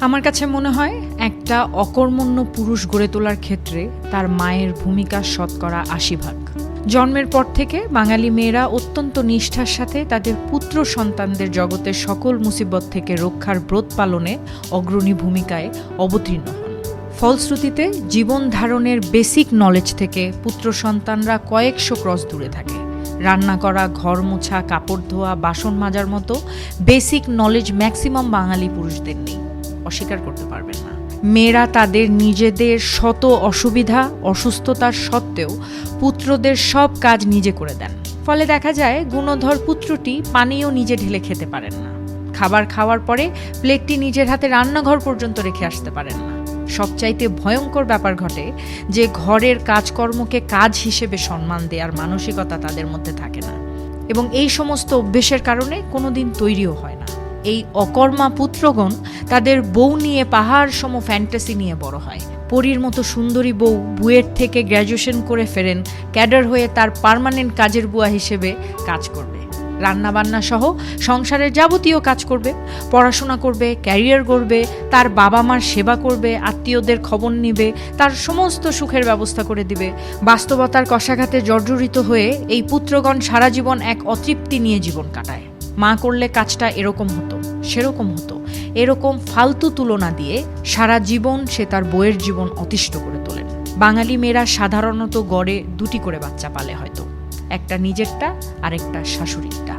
আমার কাছে মনে হয় একটা অকর্মণ্য পুরুষ গড়ে তোলার ক্ষেত্রে তার মায়ের ভূমিকা শতকরা ৮০ ভাগ। জন্মের পর থেকে বাঙালি মেয়েরা অত্যন্ত নিষ্ঠার সাথে তাদের পুত্র সন্তানদের জগতের সকল মুসিবত থেকে রক্ষার ব্রত পালনে অগ্রণী ভূমিকায় অবতীর্ণ হন। ফলশ্রুতিতে জীবন ধারণের বেসিক নলেজ থেকে পুত্র সন্তানরা কয়েকশো ক্রস দূরে থাকে। রান্না করা, ঘর মোছা, কাপড় ধোয়া, বাসন মাজার মতো বেসিক নলেজ ম্যাক্সিমাম বাঙালি পুরুষদের নেই, অস্বীকার করতে পারবেন না। মেয়েরা তাদের নিজেদের শত অসুবিধা অসুস্থতার সত্ত্বেও পুত্রদের সব কাজ নিজে করে দেন। ফলে দেখা যায় গুণধর পুত্রটি পানিও নিজে ঢেলে খেতে পারেন না, খাবার খাওয়ার পরে প্লেটটি নিজের হাতে রান্নাঘর পর্যন্ত রেখে আসতে পারেন না। সবচাইতে ভয়ঙ্কর ব্যাপার ঘটে যে ঘরের কাজকর্মকে কাজ হিসেবে সম্মান দেওয়ার মানসিকতা তাদের মধ্যে থাকে না, এবং এই সমস্ত অভ্যেসের কারণে কোনোদিন তৈরিও হয় না। এই অকর্মা পুত্রগণ তাদের বউ নিয়ে পাহাড় সম ফ্যান্টাসি নিয়ে বড় হয়। পরীর মতো সুন্দরী বউ বুয়েট থেকে গ্র্যাজুয়েশন করে ফেরেন, ক্যাডার হয়ে তার পার্মানেন্ট কাজের বুয়া হিসেবে কাজ করবে, রান্নাবান্না সহ সংসারের যাবতীয় কাজ করবে, পড়াশোনা করবে, ক্যারিয়ার গড়বে, তার বাবা মার সেবা করবে, আত্মীয়দের খবর নিবে, তার সমস্ত সুখের ব্যবস্থা করে দিবে। বাস্তবতার কষাঘাতে জর্জরিত হয়ে এই পুত্রগণ সারা জীবন এক অতৃপ্তি নিয়ে জীবন কাটায়। মা করলে কাজটা এরকম হতো, সেরকম হতো, এরকম ফালতু তুলনা দিয়ে সারা জীবন সে তার বউয়ের জীবন অতিষ্ঠ করে তোলেন। বাঙালি মেয়েরা সাধারণত গড়ে দুটি করে বাচ্চা পালে, হয়তো একটা নিজেরটা আর একটা শাশুড়িরটা।